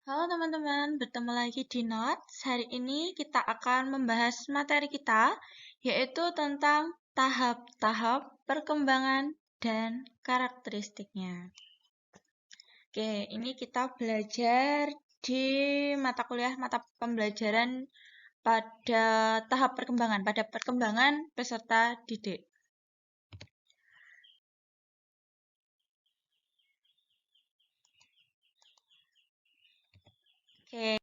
Halo teman-teman, bertemu lagi di Notes. Hari ini kita akan membahas materi kita, yaitu tentang tahap-tahap perkembangan dan karakteristiknya. Oke, ini kita belajar di mata pembelajaran pada tahap perkembangan, pada perkembangan peserta didik. Oke,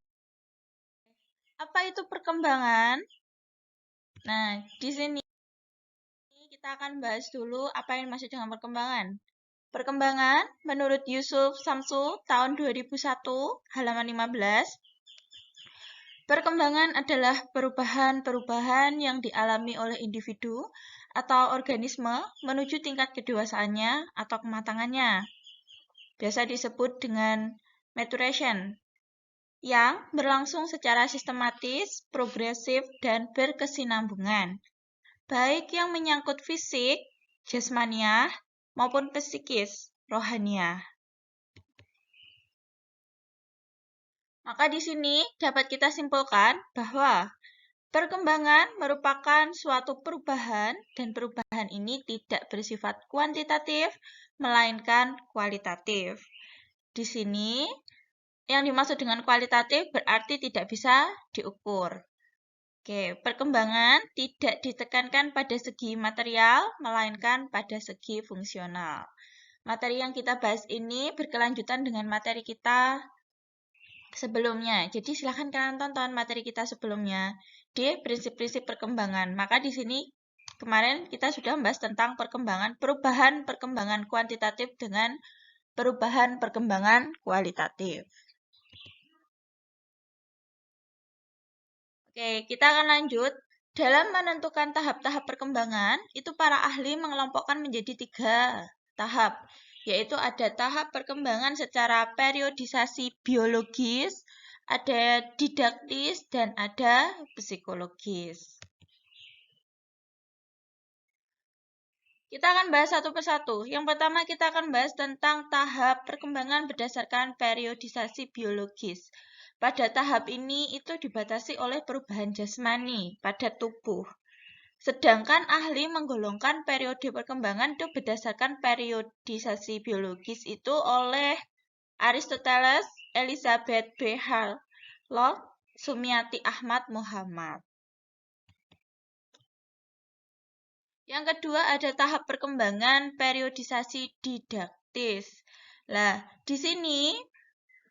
apa itu perkembangan? Nah, di sini kita akan bahas dulu apa yang dimaksud dengan perkembangan. Perkembangan menurut Yusuf Samsu tahun 2001 halaman 15. Perkembangan adalah perubahan-perubahan yang dialami oleh individu atau organisme menuju tingkat kedewasaannya atau kematangannya. Biasa disebut dengan maturation, yang berlangsung secara sistematis, progresif, dan berkesinambungan, baik yang menyangkut fisik, jasmaniah, maupun psikis, rohaniah. Maka di sini dapat kita simpulkan bahwa perkembangan merupakan suatu perubahan dan perubahan ini tidak bersifat kuantitatif, melainkan kualitatif. Di sini yang dimaksud dengan kualitatif berarti tidak bisa diukur. Oke, perkembangan tidak ditekankan pada segi material, melainkan pada segi fungsional. Materi yang kita bahas ini berkelanjutan dengan materi kita sebelumnya. Jadi silahkan kalian tonton materi kita sebelumnya di prinsip-prinsip perkembangan. Maka di sini kemarin kita sudah membahas tentang perubahan perkembangan kuantitatif dengan perubahan perkembangan kualitatif. Oke, kita akan lanjut. Dalam menentukan tahap-tahap perkembangan, itu para ahli mengelompokkan menjadi 3 tahap, yaitu ada tahap perkembangan secara periodisasi biologis, ada didaktis, dan ada psikologis. Kita akan bahas satu persatu. Yang pertama kita akan bahas tentang tahap perkembangan berdasarkan periodisasi biologis. Pada tahap ini itu dibatasi oleh perubahan jasmani pada tubuh. Sedangkan ahli menggolongkan periode perkembangan itu berdasarkan periodisasi biologis itu oleh Aristoteles, Elizabeth B. Harlock, Sumiati Ahmad Muhammad. Yang kedua ada tahap perkembangan periodisasi didaktis. Nah, di sini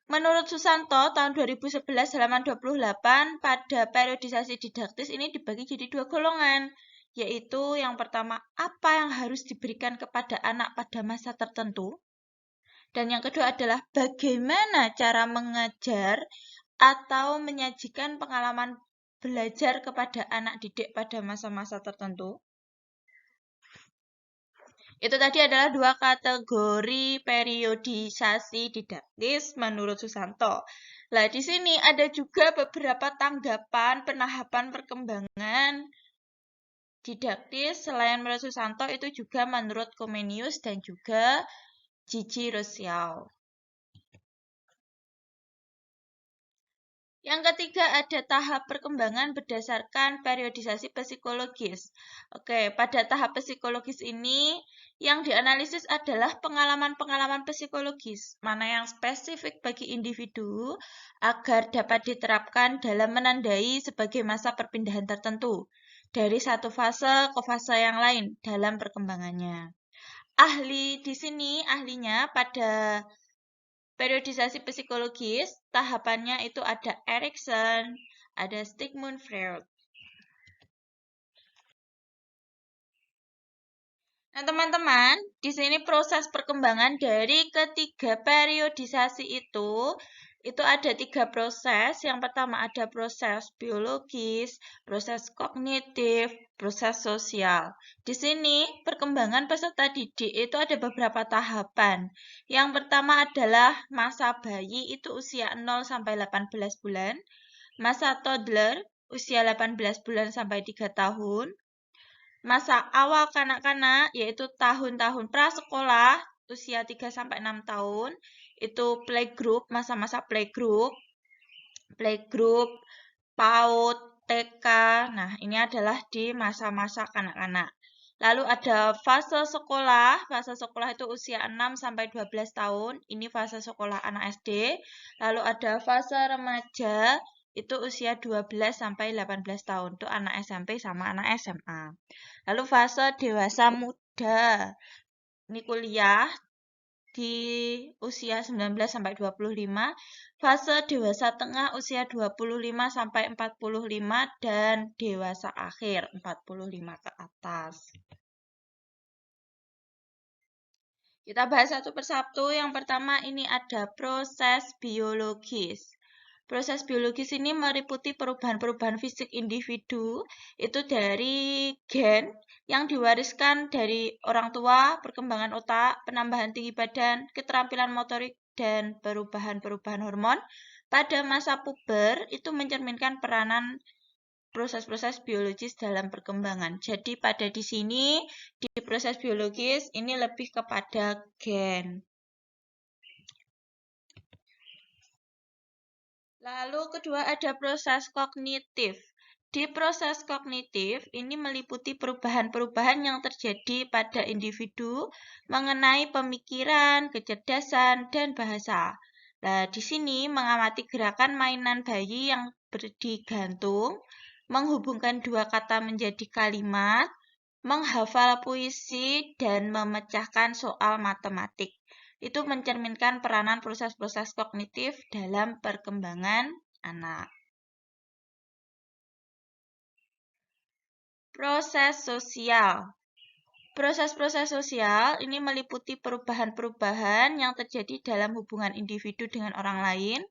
menurut Susanto tahun 2011 halaman 28 pada periodisasi didaktis ini dibagi jadi 2 golongan, yaitu yang pertama apa yang harus diberikan kepada anak pada masa tertentu, dan yang kedua adalah bagaimana cara mengajar atau menyajikan pengalaman belajar kepada anak didik pada masa-masa tertentu. Itu tadi adalah 2 kategori periodisasi didaktis menurut Susanto. Nah, di sini ada juga beberapa tanggapan penahapan perkembangan didaktis selain menurut Susanto itu juga menurut Comenius dan juga Gigi Rousseau. Yang ketiga ada tahap perkembangan berdasarkan periodisasi psikologis. Oke, pada tahap psikologis ini yang dianalisis adalah pengalaman-pengalaman psikologis, mana yang spesifik bagi individu agar dapat diterapkan dalam menandai sebagai masa perpindahan tertentu dari satu fase ke fase yang lain dalam perkembangannya. Ahli di sini, ahlinya pada periodisasi psikologis, tahapannya itu ada Erikson, ada Sigmund Freud. Nah, teman-teman, di sini proses perkembangan dari ketiga periodisasi itu ada 3 proses. Yang pertama ada proses biologis, proses kognitif, proses sosial. Di sini perkembangan peserta didik itu ada beberapa tahapan. Yang pertama adalah masa bayi itu usia 0 sampai 18 bulan, masa toddler usia 18 bulan sampai 3 tahun, masa awal kanak-kanak yaitu tahun-tahun prasekolah usia 3 sampai 6 tahun. itu playgroup, masa-masa playgroup, PAUD, TK. Nah, ini adalah di masa-masa kanak-kanak. Lalu ada fase sekolah. Fase sekolah itu usia 6 sampai 12 tahun. Ini fase sekolah anak SD. Lalu ada fase remaja, itu usia 12 sampai 18 tahun. Itu anak SMP sama anak SMA. Lalu fase dewasa muda. Ini kuliah di usia 19 sampai 25, fase dewasa tengah usia 25 sampai 45 dan dewasa akhir 45 ke atas. Kita bahas satu persatu. Yang pertama ini ada proses biologis. Proses biologis ini meliputi perubahan-perubahan fisik individu, itu dari gen yang diwariskan dari orang tua, perkembangan otak, penambahan tinggi badan, keterampilan motorik, dan perubahan-perubahan hormon. Pada masa puber, itu mencerminkan peranan proses-proses biologis dalam perkembangan. Jadi pada di sini, di proses biologis, ini lebih kepada gen. Lalu kedua ada proses kognitif. Di proses kognitif ini meliputi perubahan-perubahan yang terjadi pada individu mengenai pemikiran, kecerdasan, dan bahasa. Nah, di sini mengamati gerakan mainan bayi yang digantung, menghubungkan dua kata menjadi kalimat, menghafal puisi, dan memecahkan soal matematik. Itu mencerminkan peranan proses-proses kognitif dalam perkembangan anak. Proses sosial. Proses-proses sosial ini meliputi perubahan-perubahan yang terjadi dalam hubungan individu dengan orang lain,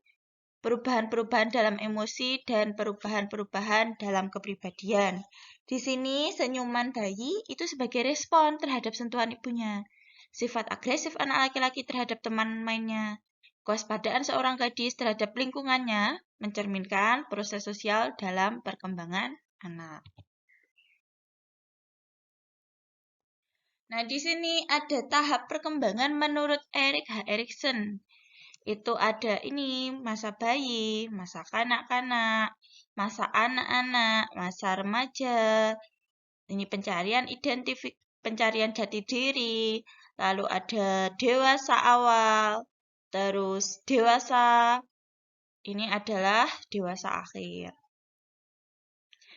perubahan-perubahan dalam emosi, dan perubahan-perubahan dalam kepribadian. Di sini, senyuman bayi itu sebagai respon terhadap sentuhan ibunya. Sifat agresif anak laki-laki terhadap teman mainnya. Kewaspadaan seorang gadis terhadap lingkungannya mencerminkan proses sosial dalam perkembangan anak. Nah, di sini ada tahap perkembangan menurut Erik H. Erikson. Itu ada ini masa bayi, masa kanak-kanak, masa anak-anak, masa remaja. Ini pencarian jati diri, lalu ada dewasa awal, terus dewasa, ini adalah dewasa akhir.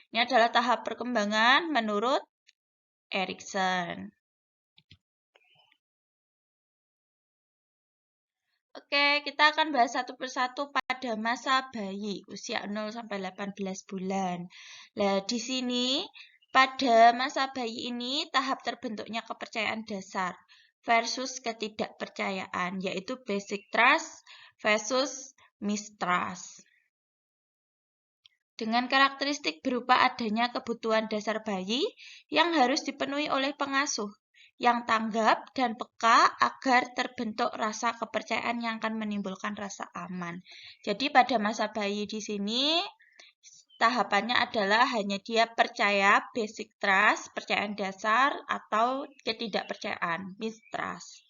Ini adalah tahap perkembangan menurut Erikson. Oke, kita akan bahas satu persatu pada masa bayi, usia 0 sampai 18 bulan. Nah, di sini pada masa bayi ini tahap terbentuknya kepercayaan dasar versus ketidakpercayaan, yaitu basic trust versus mistrust. Dengan karakteristik berupa adanya kebutuhan dasar bayi yang harus dipenuhi oleh pengasuh, yang tanggap dan peka agar terbentuk rasa kepercayaan yang akan menimbulkan rasa aman. Jadi pada masa bayi di sini tahapannya adalah hanya dia percaya, basic trust, percayaan dasar, atau ketidakpercayaan, mistrust.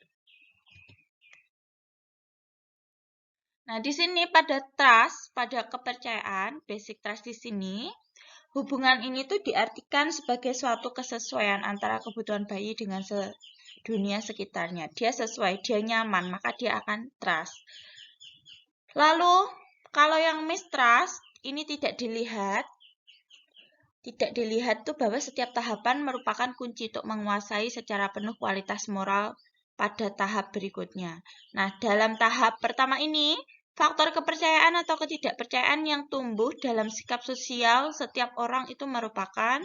Nah, di sini pada trust, pada kepercayaan, basic trust di sini, hubungan ini tuh diartikan sebagai suatu kesesuaian antara kebutuhan bayi dengan dunia sekitarnya. Dia sesuai, dia nyaman, maka dia akan trust. Lalu, kalau yang mistrust, ini tidak dilihat tuh bahwa setiap tahapan merupakan kunci untuk menguasai secara penuh kualitas moral pada tahap berikutnya. Nah, dalam tahap pertama ini, faktor kepercayaan atau ketidakpercayaan yang tumbuh dalam sikap sosial setiap orang itu merupakan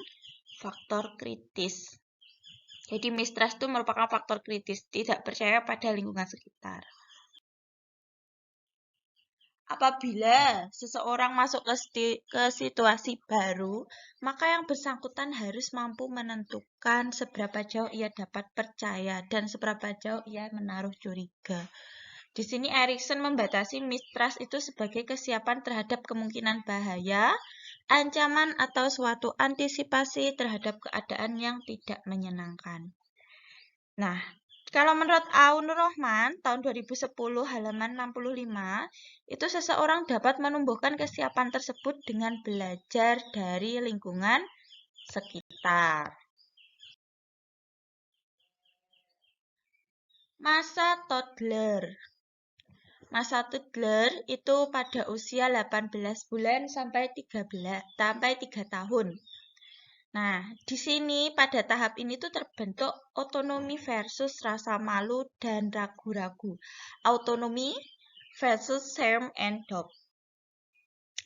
faktor kritis. Jadi mistrust itu merupakan faktor kritis, tidak percaya pada lingkungan sekitar. Apabila seseorang masuk ke situasi baru, maka yang bersangkutan harus mampu menentukan seberapa jauh ia dapat percaya dan seberapa jauh ia menaruh curiga. Di sini Erikson membatasi mistrust itu sebagai kesiapan terhadap kemungkinan bahaya, ancaman atau suatu antisipasi terhadap keadaan yang tidak menyenangkan. Nah, Kalau menurut Aunur Rohman, tahun 2010 halaman 65, itu seseorang dapat menumbuhkan kesiapan tersebut dengan belajar dari lingkungan sekitar. Masa toddler. Masa toddler itu pada usia 18 bulan sampai 3 tahun. Nah, di sini pada tahap ini tuh terbentuk otonomi versus rasa malu dan ragu-ragu. Autonomi versus shame and doubt.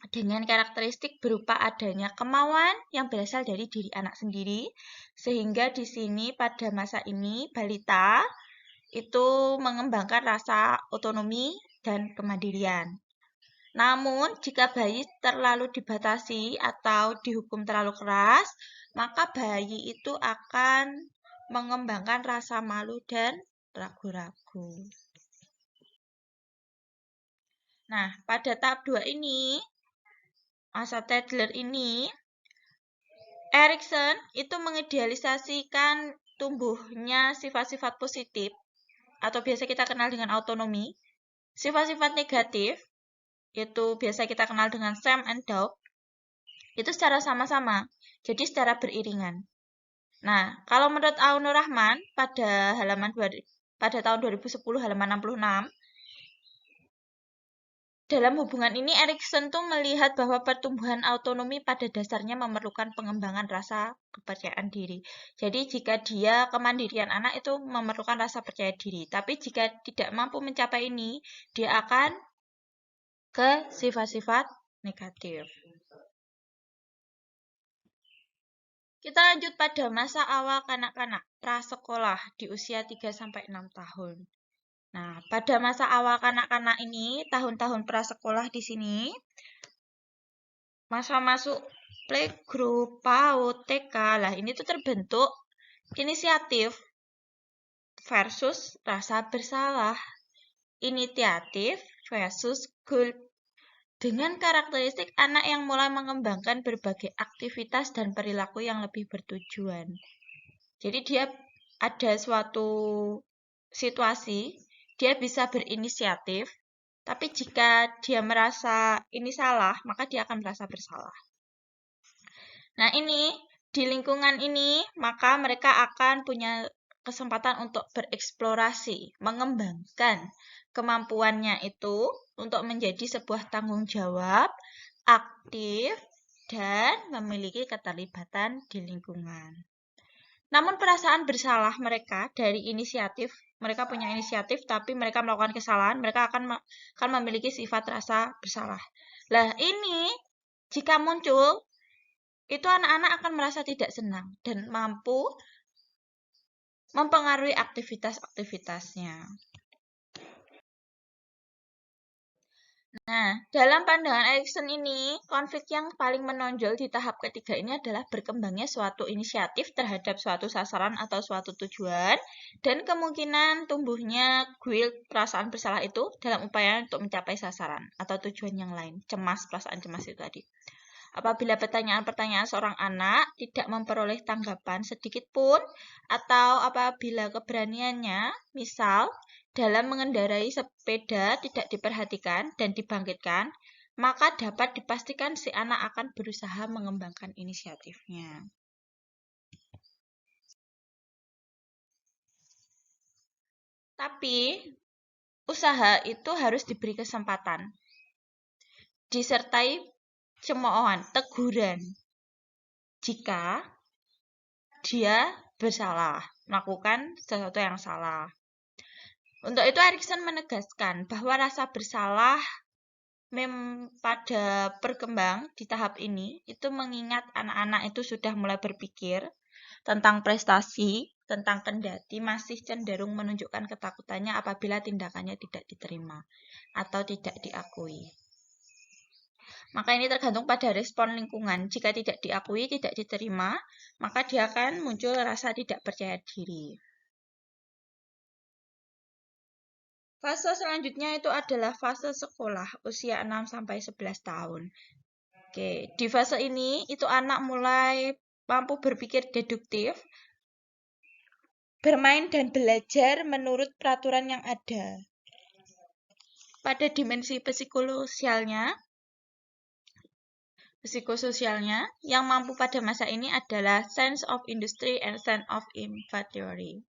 Dengan karakteristik berupa adanya kemauan yang berasal dari diri anak sendiri, sehingga di sini pada masa ini balita itu mengembangkan rasa otonomi dan kemandirian. Namun, jika bayi terlalu dibatasi atau dihukum terlalu keras, maka bayi itu akan mengembangkan rasa malu dan ragu-ragu. Nah, pada tahap 2 ini, masa toddler ini, Erikson itu mengidealisasikan tumbuhnya sifat-sifat positif, atau biasa kita kenal dengan autonomi, sifat-sifat negatif, itu biasa kita kenal dengan shame and doubt, itu secara sama-sama, jadi secara beriringan. Nah, kalau menurut Aunur Rahman pada tahun 2010 halaman 66, dalam hubungan ini Erikson tuh melihat bahwa pertumbuhan autonomi pada dasarnya memerlukan pengembangan rasa kepercayaan diri. Jadi jika dia kemandirian anak itu memerlukan rasa percaya diri, tapi jika tidak mampu mencapai ini, dia akan ke sifat-sifat negatif. Kita lanjut pada masa awal kanak-kanak prasekolah di usia 3-6 tahun. Nah, pada masa awal kanak-kanak ini, tahun-tahun prasekolah di sini, masa masuk playgroup, PAUD, TK, lah ini tuh terbentuk inisiatif versus rasa bersalah. Inisiatif versus guilt. Dengan karakteristik anak yang mulai mengembangkan berbagai aktivitas dan perilaku yang lebih bertujuan. Jadi dia ada suatu situasi, dia bisa berinisiatif, tapi jika dia merasa ini salah, maka dia akan merasa bersalah. Nah ini, di lingkungan ini, maka mereka akan punya kesempatan untuk bereksplorasi, mengembangkan kemampuannya itu untuk menjadi sebuah tanggung jawab, aktif, dan memiliki keterlibatan di lingkungan. Namun perasaan bersalah mereka dari inisiatif, mereka punya inisiatif tapi mereka melakukan kesalahan, mereka akan memiliki sifat rasa bersalah. Lah ini, jika muncul, itu anak-anak akan merasa tidak senang dan mampu mempengaruhi aktivitas-aktivitasnya. Nah, dalam pandangan Erikson ini, konflik yang paling menonjol di tahap ketiga ini adalah berkembangnya suatu inisiatif terhadap suatu sasaran atau suatu tujuan, dan kemungkinan tumbuhnya guilt, perasaan bersalah itu dalam upaya untuk mencapai sasaran atau tujuan yang lain, perasaan cemas itu tadi. Apabila pertanyaan-pertanyaan seorang anak tidak memperoleh tanggapan sedikit pun, atau apabila keberaniannya, misal, dalam mengendarai sepeda tidak diperhatikan dan dibangkitkan, maka dapat dipastikan si anak akan berusaha mengembangkan inisiatifnya. Tapi, usaha itu harus diberi kesempatan, disertai cemoohan, teguran, jika dia bersalah, melakukan sesuatu yang salah. Untuk itu Erikson menegaskan bahwa rasa bersalah pada berkembang di tahap ini itu mengingat anak-anak itu sudah mulai berpikir tentang prestasi, tentang kendati masih cenderung menunjukkan ketakutannya apabila tindakannya tidak diterima atau tidak diakui. Maka ini tergantung pada respon lingkungan. Jika tidak diakui, tidak diterima, maka dia akan muncul rasa tidak percaya diri. Fase selanjutnya itu adalah fase sekolah, usia 6-11 tahun. Oke, di fase ini itu anak mulai mampu berpikir deduktif, bermain dan belajar menurut peraturan yang ada. Pada dimensi psikososialnya, yang mampu pada masa ini adalah sense of industry and sense of inventory.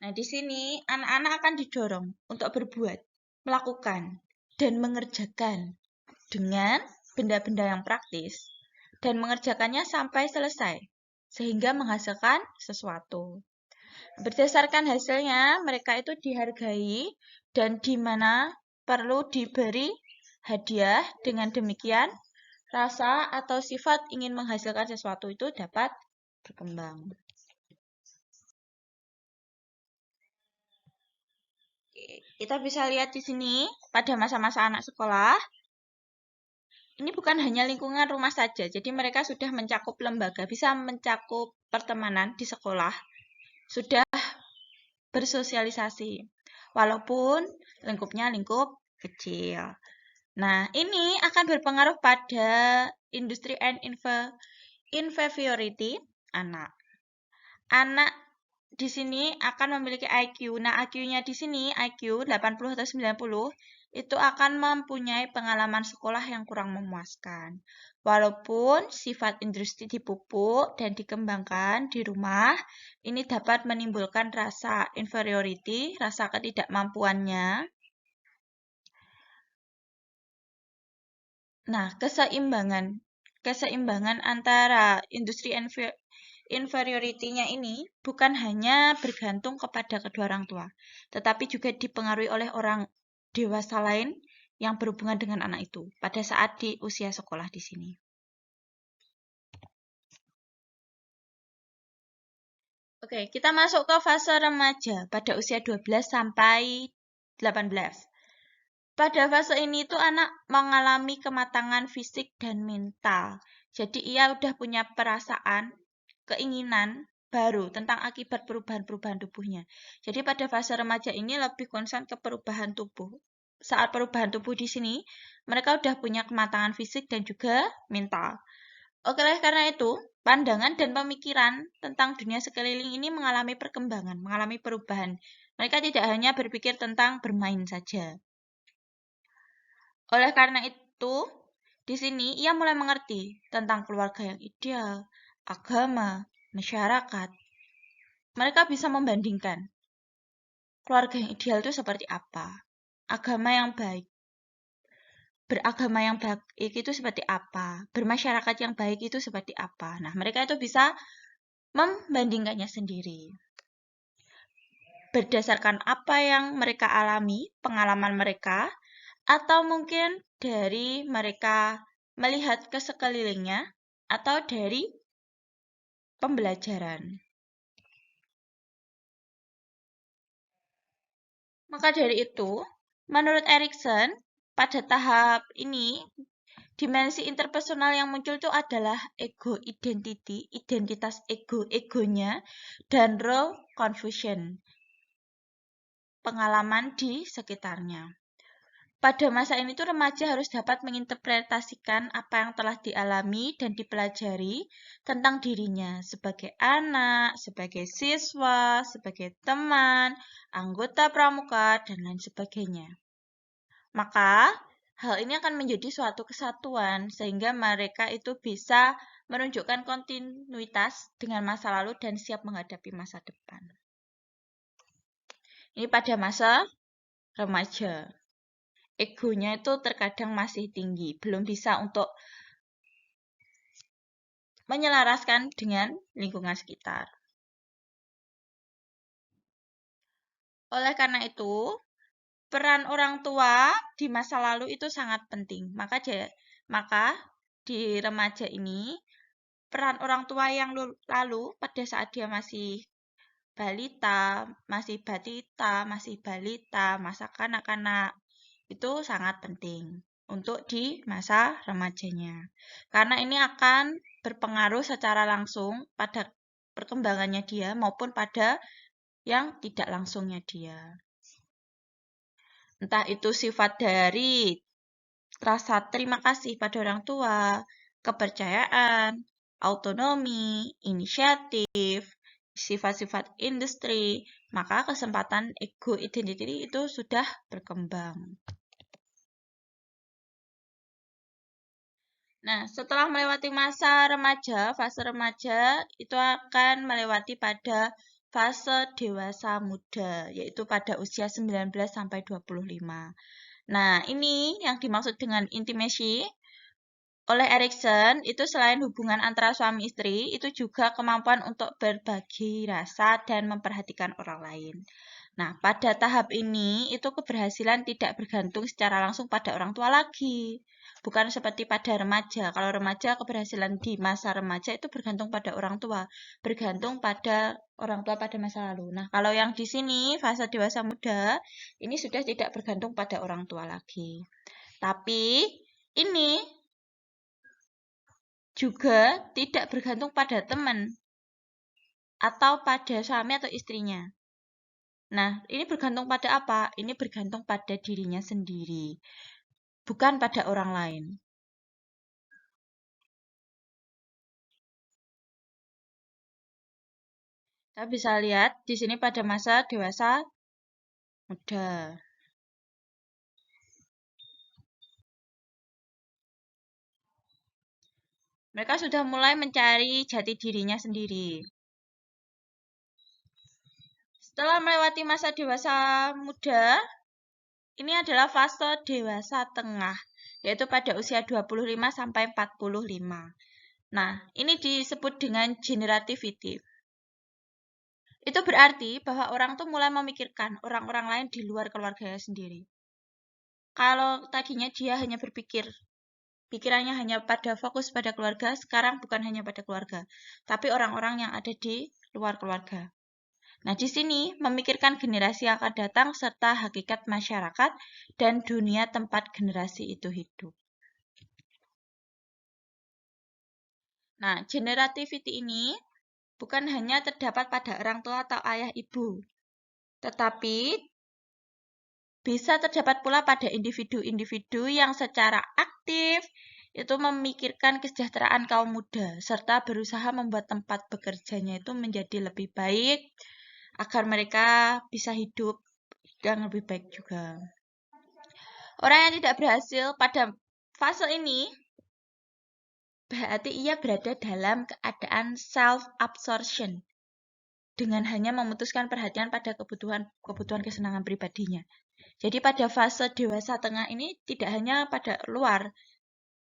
Nah, di sini anak-anak akan didorong untuk berbuat, melakukan, dan mengerjakan dengan benda-benda yang praktis dan mengerjakannya sampai selesai, sehingga menghasilkan sesuatu. Berdasarkan hasilnya, mereka itu dihargai dan di mana perlu diberi hadiah. Dengan demikian, rasa atau sifat ingin menghasilkan sesuatu itu dapat berkembang. Kita bisa lihat di sini pada masa-masa anak sekolah, ini bukan hanya lingkungan rumah saja, jadi mereka sudah mencakup lembaga, bisa mencakup pertemanan di sekolah, sudah bersosialisasi, walaupun lingkupnya lingkup kecil. Nah, ini akan berpengaruh pada industri and inferiority anak. Anak di sini akan memiliki IQ. Nah, IQ-nya di sini, IQ 80 atau 90, itu akan mempunyai pengalaman sekolah yang kurang memuaskan. Walaupun sifat industri dipupuk dan dikembangkan di rumah, ini dapat menimbulkan rasa inferiority, rasa ketidakmampuannya. Nah, keseimbangan antara industri inferiority-nya ini bukan hanya bergantung kepada kedua orang tua, tetapi juga dipengaruhi oleh orang dewasa lain yang berhubungan dengan anak itu pada saat di usia sekolah di sini. Oke, kita masuk ke fase remaja pada usia 12 sampai 18. Pada fase ini tuh anak mengalami kematangan fisik dan mental. Jadi ia udah punya perasaan, keinginan baru tentang akibat perubahan-perubahan tubuhnya. Jadi pada fase remaja ini lebih concern ke perubahan tubuh. Saat perubahan tubuh di sini, mereka udah punya kematangan fisik dan juga mental. Oleh karena itu, pandangan dan pemikiran tentang dunia sekeliling ini mengalami perkembangan, mengalami perubahan. Mereka tidak hanya berpikir tentang bermain saja. Oleh karena itu, di sini ia mulai mengerti tentang keluarga yang ideal, agama, masyarakat. Mereka bisa membandingkan keluarga yang ideal itu seperti apa, agama yang baik, beragama yang baik itu seperti apa, bermasyarakat yang baik itu seperti apa. Nah, mereka itu bisa membandingkannya sendiri. Berdasarkan apa yang mereka alami, pengalaman mereka, atau mungkin dari mereka melihat ke sekelilingnya, atau dari pembelajaran. Maka dari itu, menurut Erikson, pada tahap ini, dimensi interpersonal yang muncul itu adalah ego identity, identitas egonya, dan role confusion, pengalaman di sekitarnya. Pada masa ini tuh remaja harus dapat menginterpretasikan apa yang telah dialami dan dipelajari tentang dirinya sebagai anak, sebagai siswa, sebagai teman, anggota pramuka, dan lain sebagainya. Maka, hal ini akan menjadi suatu kesatuan sehingga mereka itu bisa menunjukkan kontinuitas dengan masa lalu dan siap menghadapi masa depan. Ini pada masa remaja. Egonya itu terkadang masih tinggi, belum bisa untuk menyelaraskan dengan lingkungan sekitar. Oleh karena itu, peran orang tua di masa lalu itu sangat penting. Maka di remaja ini, peran orang tua yang lalu pada saat dia masih balita, masih batita, masih balita, masa kanak-kanak, itu sangat penting untuk di masa remajanya. Karena ini akan berpengaruh secara langsung pada perkembangannya dia maupun pada yang tidak langsungnya dia. Entah itu sifat dari rasa terima kasih pada orang tua, kepercayaan, autonomi, inisiatif, sifat-sifat industri, maka kesempatan ego identity itu sudah berkembang. Nah, setelah melewati masa remaja, fase remaja itu akan melewati pada fase dewasa muda, yaitu pada usia 19 sampai 25. Nah, ini yang dimaksud dengan intimacy oleh Erikson, itu selain hubungan antara suami istri, itu juga kemampuan untuk berbagi rasa dan memperhatikan orang lain. Nah, pada tahap ini, itu keberhasilan tidak bergantung secara langsung pada orang tua lagi. Bukan seperti pada remaja. Kalau remaja, keberhasilan di masa remaja itu bergantung pada orang tua. Bergantung pada orang tua pada masa lalu. Nah, kalau yang di sini, fase dewasa muda, ini sudah tidak bergantung pada orang tua lagi. Tapi, ini juga tidak bergantung pada teman atau pada suami atau istrinya. Nah, ini bergantung pada apa? Ini bergantung pada dirinya sendiri, bukan pada orang lain. Kita bisa lihat di sini pada masa dewasa muda. Mereka sudah mulai mencari jati dirinya sendiri. Setelah melewati masa dewasa muda, ini adalah fase dewasa tengah, yaitu pada usia 25 sampai 45. Nah, ini disebut dengan generativity. Itu berarti bahwa orang tuh mulai memikirkan orang-orang lain di luar keluarganya sendiri. Kalau tadinya dia hanya berpikir, pikirannya hanya pada fokus pada keluarga, sekarang bukan hanya pada keluarga, tapi orang-orang yang ada di luar keluarga. Nah, di sini memikirkan generasi yang akan datang serta hakikat masyarakat dan dunia tempat generasi itu hidup. Nah, generativity ini bukan hanya terdapat pada orang tua atau ayah ibu, tetapi bisa terdapat pula pada individu-individu yang secara aktif itu memikirkan kesejahteraan kaum muda, serta berusaha membuat tempat bekerjanya itu menjadi lebih baik, agar mereka bisa hidup yang lebih baik juga. Orang yang tidak berhasil pada fase ini, berarti ia berada dalam keadaan self-absorption, dengan hanya memutuskan perhatian pada kebutuhan kesenangan pribadinya. Jadi pada fase dewasa tengah ini tidak hanya pada luar,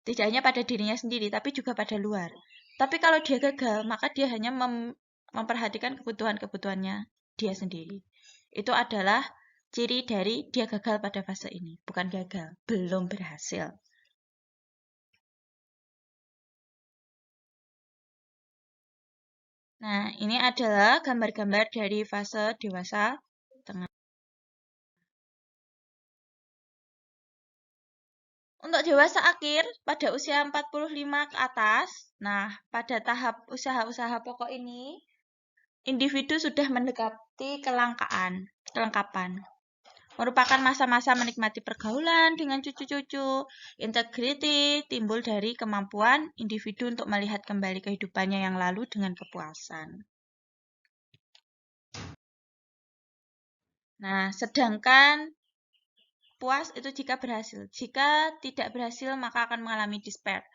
tidak hanya pada dirinya sendiri, tapi juga pada luar. Tapi kalau dia gagal, maka dia hanya memperhatikan kebutuhan-kebutuhannya dia sendiri. Itu adalah ciri dari dia gagal pada fase ini. Bukan gagal, belum berhasil. Nah, ini adalah gambar-gambar dari fase dewasa tengah. Untuk dewasa akhir, pada usia 45 ke atas, nah, pada tahap usaha-usaha pokok ini, individu sudah mendekati kelengkapan. Merupakan masa-masa menikmati pergaulan dengan cucu-cucu. Integriti timbul dari kemampuan individu untuk melihat kembali kehidupannya yang lalu dengan kepuasan. Nah, sedangkan puas itu jika berhasil. Jika tidak berhasil, maka akan mengalami despair,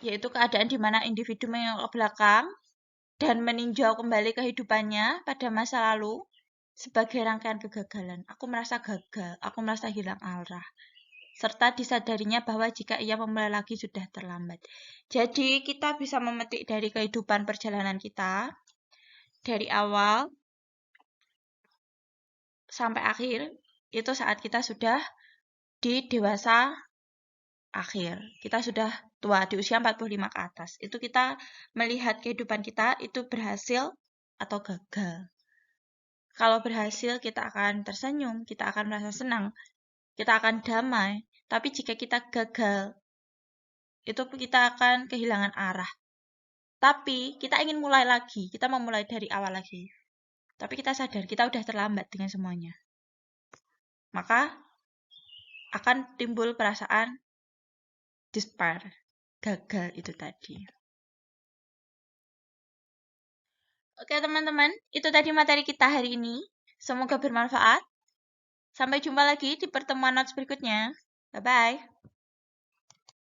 yaitu keadaan di mana individu menengok ke belakang dan meninjau kembali kehidupannya pada masa lalu sebagai rangkaian kegagalan. Aku merasa gagal, aku merasa hilang arah, serta disadarinya bahwa jika ia memulai lagi sudah terlambat. Jadi kita bisa memetik dari kehidupan perjalanan kita, dari awal sampai akhir, itu saat kita sudah di dewasa akhir. Kita sudah tua di usia 45 ke atas. Itu kita melihat kehidupan kita itu berhasil atau gagal. Kalau berhasil kita akan tersenyum, kita akan merasa senang, kita akan damai. Tapi jika kita gagal, itu kita akan kehilangan arah. Tapi kita ingin mulai lagi, kita memulai dari awal lagi. Tapi kita sadar kita udah terlambat dengan semuanya. Maka akan timbul perasaan despair, gagal itu tadi. Oke teman-teman, itu tadi materi kita hari ini. Semoga bermanfaat. Sampai jumpa lagi di pertemuan notes berikutnya. Bye-bye.